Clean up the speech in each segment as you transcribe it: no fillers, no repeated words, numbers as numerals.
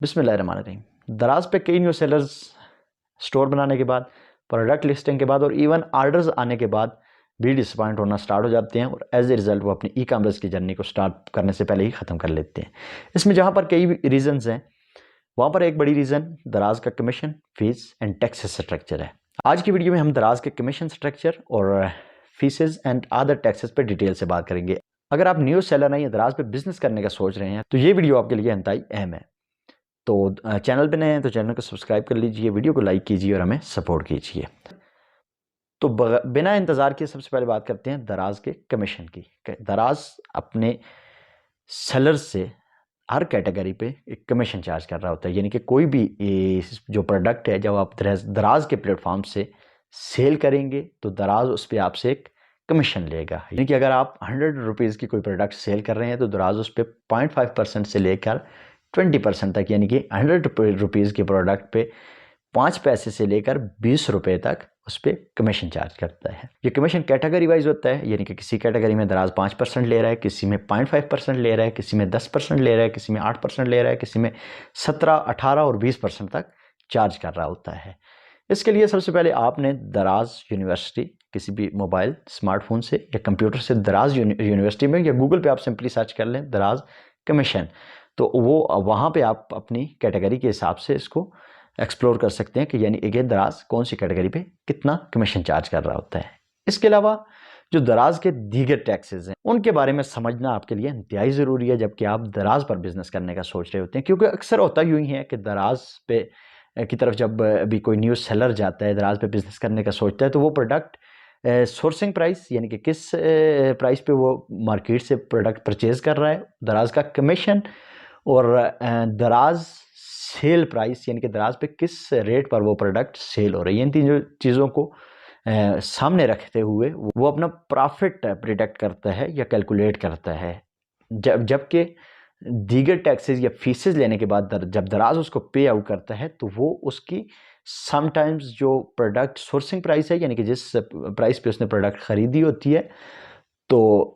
बिस्मिल्लाहिर्रहमानिर्रहीम। दराज पे कई न्यू सेलर्स स्टोर बनाने के बाद, प्रोडक्ट लिस्टिंग के बाद और इवन ऑर्डर्स आने के बाद भी डिसअपॉइंट होना स्टार्ट हो जाते हैं और एज ए रिज़ल्ट वो अपनी ई कॉमर्स की जर्नी को स्टार्ट करने से पहले ही ख़त्म कर लेते हैं। इसमें जहाँ पर कई रीज़न्स हैं, वहाँ पर एक बड़ी रीज़न दराज का commission, fees and taxes structure है। आज की वीडियो में हम दराज के कमीशन स्ट्रक्चर और फीसेस एंड अदर टैक्सेस पर डिटेल से बात करेंगे। अगर आप न्यू सेलर हैं या दराज पे बिजनेस करने का सोच रहे हैं तो ये वीडियो आपके लिए इंतहाई अहम है। तो चैनल पे नए हैं तो चैनल को सब्सक्राइब कर लीजिए, वीडियो को लाइक कीजिए और हमें सपोर्ट कीजिए। तो बिना इंतज़ार किए सबसे पहले बात करते हैं दराज के कमीशन की। दराज अपने सेलर्स से हर कैटेगरी पे एक कमीशन चार्ज कर रहा होता है, यानी कि कोई भी जो प्रोडक्ट है जब आप दराज के प्लेटफॉर्म से सेल करेंगे तो दराज उस पर आपसे एक कमीशन लेगा। यानी कि अगर आप 100 रुपीज़ की कोई प्रोडक्ट सेल कर रहे हैं तो दराज उस पर 0.5% से लेकर 20% तक, यानी कि 100 रुपीज़ के प्रोडक्ट पे 5 पैसे से लेकर 20 रुपये तक उस पर कमीशन चार्ज करता है। ये कमीशन कैटेगरी वाइज होता है, यानी कि किसी कैटेगरी में दराज 5% ले रहा है, किसी में 0.5% ले रहा है, किसी में 10% ले रहा है, किसी में 8% ले रहा है, किसी में 17, 18 और 20% तक चार्ज कर रहा होता है। इसके लिए सबसे पहले आपने दराज यूनिवर्सिटी किसी भी मोबाइल स्मार्टफोन से या कंप्यूटर से दराज यूनिवर्सिटी में या गूगल पे आप सिंपली सर्च कर लें दराज कमीशन, तो वो वहाँ पे आप अपनी कैटेगरी के हिसाब से इसको एक्सप्लोर कर सकते हैं कि यानी एक दराज कौन सी कैटेगरी पे कितना कमीशन चार्ज कर रहा होता है। इसके अलावा जो दराज के दीगर टैक्सेस हैं उनके बारे में समझना आपके लिए इंतहाई ज़रूरी है जबकि आप दराज पर बिजनेस करने का सोच रहे होते हैं, क्योंकि अक्सर होता यूँ ही है कि दराज पे की तरफ जब अभी कोई न्यू सेलर जाता है, दराज पे बिजनेस करने का सोचता है, तो वो प्रोडक्ट सोर्सिंग प्राइस यानी कि किस प्राइस पे वो मार्केट से प्रोडक्ट परचेज कर रहा है, दराज का कमीशन और दराज सेल प्राइस यानी कि दराज पे किस रेट पर वो प्रोडक्ट सेल हो रही है। इन तीन चीज़ों को सामने रखते हुए वो अपना प्रॉफिट प्रिडिक्ट करता है या कैलकुलेट करता है। जबकि दीगर टैक्सेस या फीसेस लेने के बाद जब दराज उसको पे आउट करता है तो वो उसकी समटाइम्स जो प्रोडक्ट सोर्सिंग प्राइस है, यानी कि जिस प्राइस पे उसने प्रोडक्ट खरीदी होती है, तो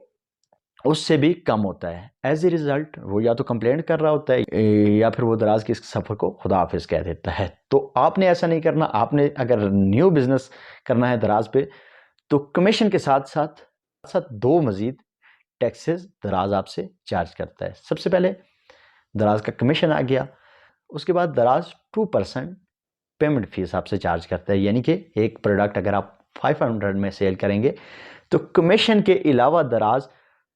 उससे भी कम होता है। एज ए रिजल्ट वो या तो कंप्लेंट कर रहा होता है या फिर वो दराज की इस सफ़र को खुदा हाफिज कह देता है। तो आपने ऐसा नहीं करना। आपने अगर न्यू बिजनेस करना है दराज पे तो कमीशन के साथ साथ दो मजीद टैक्सेस दराज आपसे चार्ज करता है। सबसे पहले दराज का कमीशन आ गया, उसके बाद दराज 2% पेमेंट फीस आपसे चार्ज करता है, यानी कि एक प्रोडक्ट अगर आप 500 में सेल करेंगे तो कमीशन के अलावा दराज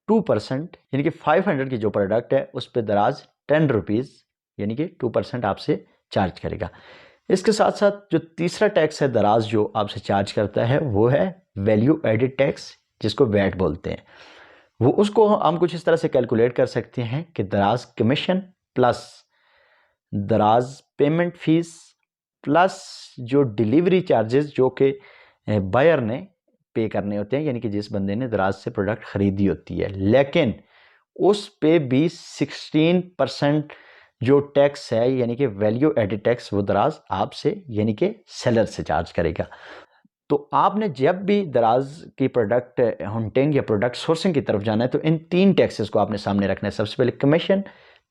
2% यानी कि 500 की जो प्रोडक्ट है उस पर दराज 10 रुपीज़ यानी कि 2% आपसे चार्ज करेगा। इसके साथ साथ जो तीसरा टैक्स है दराज जो आपसे चार्ज करता है वो है वैल्यू एडिड टैक्स, जिसको वैट बोलते हैं। वो उसको हम कुछ इस तरह से कैलकुलेट कर सकते हैं कि दराज कमीशन प्लस दराज पेमेंट फीस प्लस जो डिलीवरी चार्जेस जो कि बायर ने पे करने होते हैं, यानी कि जिस बंदे ने दराज से प्रोडक्ट खरीदी होती है, लेकिन उस पे भी 16% जो टैक्स है यानी कि वैल्यू एडिड टैक्स वो दराज आपसे यानी कि सेलर से चार्ज करेगा। तो आपने जब भी दराज की प्रोडक्ट हंटिंग या प्रोडक्ट सोर्सिंग की तरफ जाना है तो इन तीन टैक्सेस को आपने सामने रखना है। सबसे पहले कमीशन,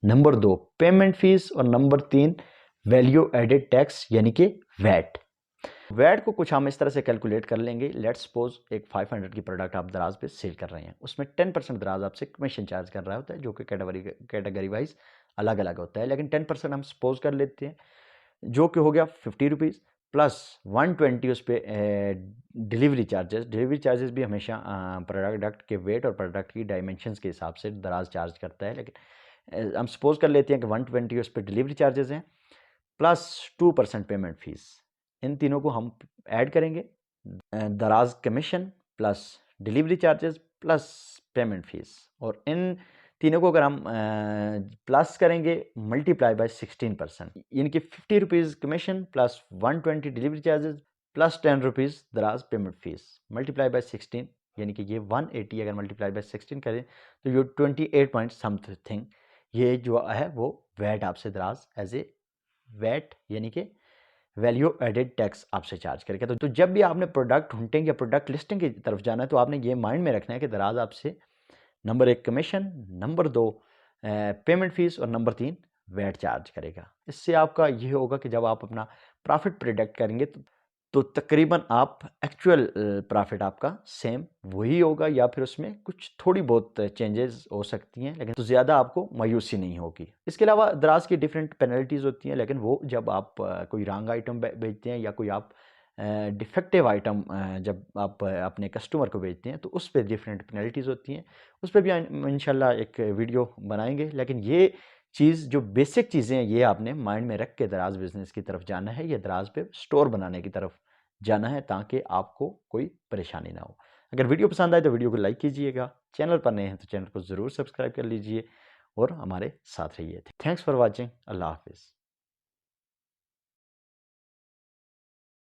नंबर 2 पेमेंट फीस और नंबर 3 वैल्यू एडिड टैक्स यानी कि वैट। वैट को कुछ हम इस तरह से कैलकुलेट कर लेंगे। लेट्स सपोज एक 500 की प्रोडक्ट आप दराज पे सेल कर रहे हैं, उसमें 10% दराज आपसे कमीशन चार्ज कर रहा होता है, जो कि कैटेगरी वाइज अलग अलग होता है, लेकिन 10% हम सपोज कर लेते हैं, जो कि हो गया 50 रुपीज़ प्लस 120 उस पर डिलीवरी चार्जेस भी हमेशा प्रोडक्ट के वेट और प्रोडक्ट की डायमेंशंस के हिसाब से दराज चार्ज करता है, लेकिन हम सपोज कर लेते हैं कि 120 उस पर डिलीवरी चार्जेस हैं प्लस 2% पेमेंट फीस। इन तीनों को हम ऐड करेंगे, दराज commission plus delivery charges plus payment fees, और इन तीनों को अगर हम प्लस करेंगे मल्टीप्लाई बाय 16%, यानी कि 50 rupees commission plus 120 delivery charges plus 10 rupees दराज पेमेंट फीस मल्टीप्लाई बाय 16, यानी कि ये 180 अगर मल्टीप्लाई बाय 16 करें तो ये 28 पॉइंट समथिंग ये जो है वो वैट आपसे दराज एज ए वैट यानी कि वैल्यू एडेड टैक्स आपसे चार्ज करेगा। तो जब भी आपने प्रोडक्ट हंटिंग या प्रोडक्ट लिस्टिंग की तरफ जाना है तो आपने ये माइंड में रखना है कि दराज आपसे number 1 commission, number 2 payment fees और नंबर 3 वैट चार्ज करेगा। इससे आपका ये होगा कि जब आप अपना प्रॉफिट प्रिडिक्ट करेंगे तो तकरीबन आप एक्चुअल प्रॉफिट आपका सेम वही होगा, या फिर उसमें कुछ थोड़ी बहुत चेंजेस हो सकती हैं, लेकिन तो ज़्यादा आपको मायूसी नहीं होगी। इसके अलावा दराज की डिफरेंट पेनल्टीज़ होती हैं, लेकिन वो जब आप कोई रॉन्ग आइटम बेचते हैं या कोई आप डिफेक्टिव आइटम जब आप अपने कस्टमर को बेचते हैं तो उस पर डिफरेंट पेनल्टीज़ होती हैं। उस पर भी इंशाल्लाह एक वीडियो बनाएंगे। लेकिन ये चीज़ जो बेसिक चीज़ें हैं ये आपने माइंड में रख के दराज बिजनेस की तरफ जाना है, या दराज पे स्टोर बनाने की तरफ जाना है, ताकि आपको कोई परेशानी ना हो। अगर वीडियो पसंद आए तो वीडियो को लाइक कीजिएगा, चैनल पर नए हैं तो चैनल को ज़रूर सब्सक्राइब कर लीजिए और हमारे साथ रहिए। Thanks for watching. अल्लाह हाफिज़।